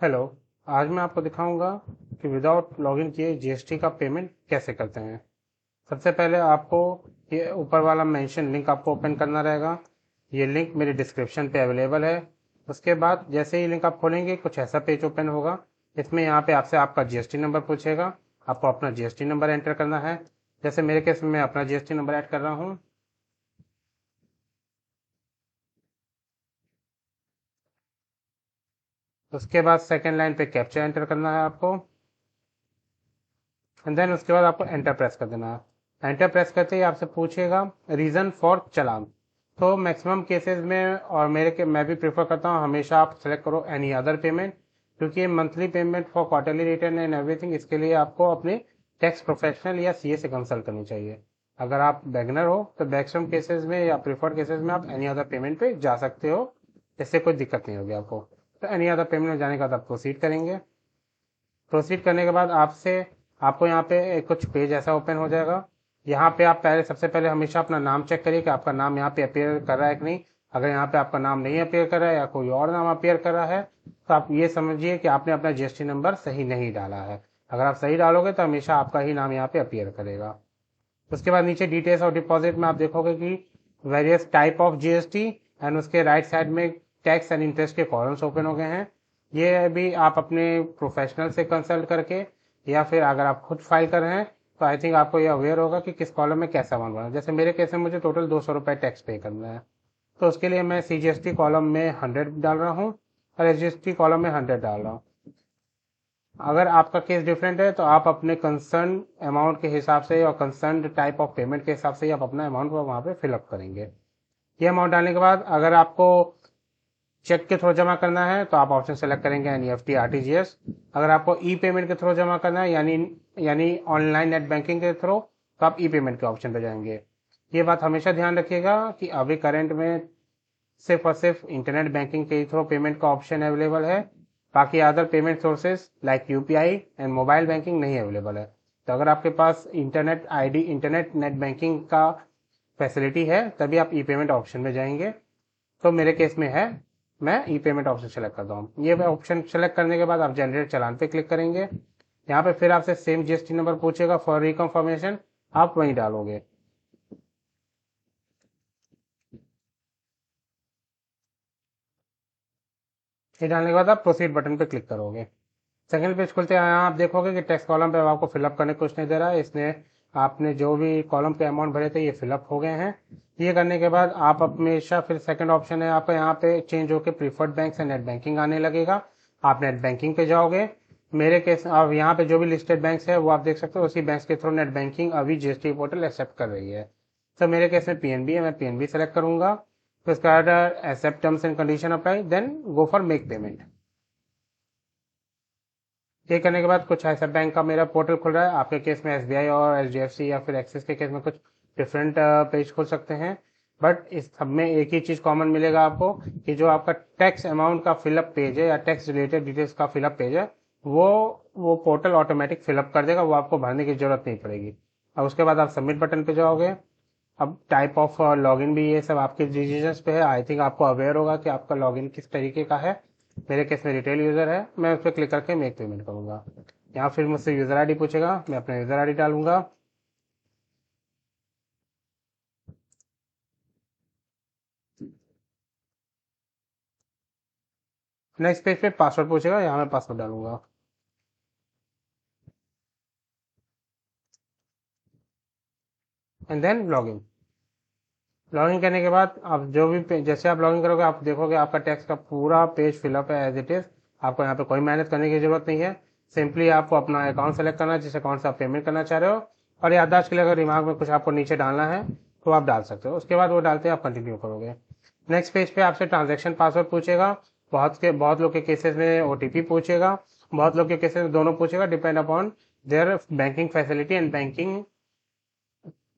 Hello. आज मैं आपको दिखाऊंगा कि विदाउट लॉगिन किए जीएसटी का पेमेंट कैसे करते हैं। सबसे पहले आपको ये ऊपर वाला मेंशन लिंक आपको ओपन करना रहेगा। ये लिंक मेरे डिस्क्रिप्शन पे अवेलेबल है। उसके बाद जैसे ही लिंक आप खोलेंगे कुछ ऐसा पेज ओपन होगा। इसमें यहाँ पे आपसे आपका जीएसटी नंबर पूछेगा। आपको अपना जीएसटी नंबर एंटर करना है। जैसे मेरे केस में मैं अपना जीएसटी नंबर ऐड कर रहा हूँ। उसके बाद सेकेंड लाइन पे कैप्चा एंटर करना है आपको। एंड देन उसके बाद आपको एंटर प्रेस कर देना है। एंटर प्रेस करते ही आपसे पूछेगा रीज़न फॉर चलान। तो मैक्सिमम केसेस में और मैं भी प्रेफर करता हूँ हमेशा आप सेलेक्ट करो एनी अदर पेमेंट, क्योंकि ये monthly payment for quarterly return and everything, इसके लिए आपको अपने टैक्स प्रोफेशनल या सीए से कंसल्ट करनी चाहिए। अगर आप बेगनर हो तो मैक्सिमम केसेस में या प्रिफर्ड केसेस में आप एनी अदर पेमेंट पे जा सकते हो। इससे कोई दिक्कत नहीं होगी आपको। तो एनी अदर पेमेंट में जाने के बाद आप प्रोसीड करेंगे। प्रोसीड करने के बाद आपको यहाँ पे कुछ पेज ऐसा ओपन हो जाएगा। यहाँ पे आप सबसे पहले हमेशा अपना नाम चेक करिए कि आपका नाम यहाँ पे अपेयर कर रहा है कि नहीं। अगर यहाँ पे आपका नाम नहीं अपेयर कर रहा है या कोई और नाम अपेयर कर रहा है तो आप ये समझिए कि आपने अपना जीएसटी नंबर सही नहीं डाला है। अगर आप सही डालोगे तो हमेशा आपका ही नाम यहाँ पे अपेयर करेगा। उसके बाद नीचे डिटेल्स और डिपॉजिट में आप देखोगे कि various type of GST and उसके राइट साइड में टैक्स एंड इंटरेस्ट के कॉलम्स ओपन हो गए हैं। ये भी आप अपने प्रोफेशनल से कंसल्ट करके या फिर अगर आप खुद फाइल कर रहे हैं तो आई थिंक आपको ये अवेयर होगा कि किस कॉलम में कैसा अमाउंट बना। जैसे मेरे केस में मुझे टोटल 200 रुपये टैक्स पे करना है, तो उसके लिए मैं सीजीएसटी कॉलम में 100 डाल रहा हूँ और एसजीएसटी कॉलम में 100 डाल रहा हूँ। अगर आपका केस डिफरेंट है तो आप अपने कंसर्न अमाउंट के हिसाब से और कंसर्न टाइप ऑफ पेमेंट के हिसाब से ही आप अपना अमाउंट वहाँ पे फिलअप करेंगे। ये अमाउंट डालने के बाद अगर आपको चेक के थ्रू जमा करना है तो आप ऑप्शन सेलेक्ट करेंगे एनईएफटी आरटीजीएस। अगर आपको ई पेमेंट के थ्रू जमा करना है यानी ऑनलाइन नेट बैंकिंग के थ्रू तो आप ई पेमेंट के ऑप्शन पे जाएंगे। ये बात हमेशा ध्यान रखिएगा कि अभी करंट में सिर्फ और सिर्फ इंटरनेट बैंकिंग के थ्रू पेमेंट का ऑप्शन अवेलेबल है। बाकी other payment sources like UPI and mobile banking नहीं अवेलेबल है। तो अगर आपके पास इंटरनेट नेट बैंकिंग का फैसिलिटी है तभी आप ई पेमेंट ऑप्शन में जाएंगे। तो मेरे केस में है, मैं ई पेमेंट ऑप्शन सेलेक्ट करता हूँ। ये ऑप्शन सेलेक्ट करने के बाद आप जनरेट चालान पे क्लिक करेंगे। यहाँ पे फिर आपसे सेम जीएसटी नंबर पूछेगा फॉर रिकन्फर्मेशन, आप वहीं डालोगे। ये डालने के बाद आप प्रोसीड बटन पे क्लिक करोगे। सेकंड पेज खुलते हैं, यहाँ आप देखोगे कि टेक्स्ट कॉलम पे आपको फिलअप करने को कुछ नहीं दे रहा है। इसने आपने जो भी कॉलम पे अमाउंट भरे थे ये फिलअप हो गए हैं। ये करने के बाद आप हमेशा फिर सेकंड ऑप्शन है आपका यहाँ पे चेंज होकर प्रीफर्ड बैंक से नेट बैंकिंग आने लगेगा। आप नेट बैंकिंग पे जाओगे। मेरे केस अब यहाँ पे जो भी लिस्टेड बैंक है वो आप देख सकते हो, उसी बैंक के थ्रू नेट बैंकिंग अभी जीएसटी पोर्टल एक्सेप्ट कर रही है। तो मेरे केस में पीएनबी है, मैं पीएनबी सेलेक्ट करूंगा। तो इसका accept terms and condition apply, then go for make payment. ये करने के बाद कुछ ऐसा बैंक का मेरा पोर्टल खुल रहा है। आपके केस में एसबीआई और एचडीएफसी या फिर एक्सिस के केस में कुछ डिफरेंट पेज खुल सकते हैं। बट इस सब में एक ही चीज़ कॉमन मिलेगा आपको कि जो आपका टैक्स अमाउंट का फिलअप पेज है या टैक्स रिलेटेड डिटेल्स का फिलअप पेज है वो वो पोर्टल ऑटोमेटिक फिलअप कर देगा, वो आपको भरने की जरूरत नहीं पड़ेगी। अब उसके बाद आप सबमिट बटन पे जाओगे। अब टाइप ऑफ लॉगिन भी ये सब आपके डिसीजंस पे है। आई थिंक आपको अवेयर होगा कि आपका लॉगिन किस तरीके का है। मेरे केस में रिटेल यूज़र है, मैं उस पर क्लिक करके मेक पेमेंट करूँगा। यहाँ फिर मुझसे यूज़र आईडी पूछेगा, मैं अपना यूज़र आईडी डालूंगा। नेक्स्ट पेज पे पासवर्ड पूछेगा, यहाँ मैं पासवर्ड डालूंगा। And then login. लॉगिन करने के बाद आप जो भी जैसे आप लॉगिन करोगे आप देखोगे आपका टैक्स का पूरा पेज फिलअप है एज इट इज। आपको यहाँ पे कोई मेहनत करने की जरूरत नहीं है। सिंपली आपको अपना अकाउंट सेलेक्ट करना है जिस अकाउंट से आप पेमेंट करना चाह रहे हो, और याददाश्त के लिए अगर दिमाग में कुछ आपको नीचे डालना है तो आप डाल सकते हो। उसके बाद वो डालते आप कंटिन्यू करोगे। नेक्स्ट पेज पे आपसे ट्रांजेक्शन पासवर्ड पूछेगा। बहुत लोग के केसेस में ओटीपी पूछेगा, बहुत लोग के केसेस में दोनों पूछेगा, depend upon their banking facility and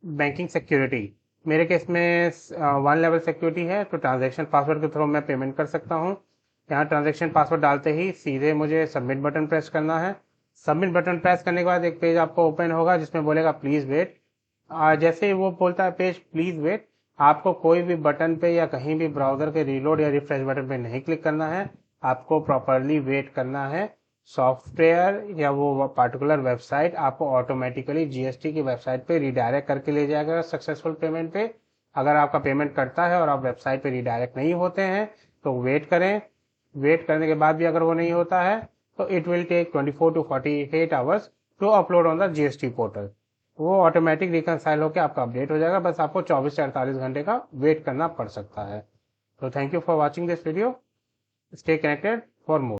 banking security. मेरे केस में 1 लेवल सिक्योरिटी है तो ट्रांजैक्शन पासवर्ड के थ्रू मैं पेमेंट कर सकता हूँ। यहाँ ट्रांजैक्शन पासवर्ड डालते ही सीधे मुझे सबमिट बटन प्रेस करना है। सबमिट बटन प्रेस करने के बाद एक पेज आपको ओपन होगा जिसमें बोलेगा प्लीज वेट। जैसे ही वो बोलता है पेज प्लीज वेट, आपको कोई भी बटन पे या कहीं भी ब्राउजर के रीलोड या रिफ्रेश बटन पे नहीं क्लिक करना है। आपको प्रॉपरली वेट करना है। सॉफ्टवेयर या वो पार्टिकुलर वेबसाइट आपको ऑटोमेटिकली जीएसटी की वेबसाइट पे रिडायरेक्ट करके ले जाएगा सक्सेसफुल पेमेंट पे। अगर आपका पेमेंट कटता है और आप वेबसाइट पे रिडायरेक्ट नहीं होते हैं तो वेट करें। वेट करने के बाद भी अगर वो नहीं होता है तो it will take 24 to 48 hours to upload on the GST portal. वो ऑटोमेटिक रिकनसाइल होकर आपका अपडेट हो जाएगा, बस आपको 24 से 48 घंटे का वेट करना पड़ सकता है। तो thank you for watching this video. Stay connected for more.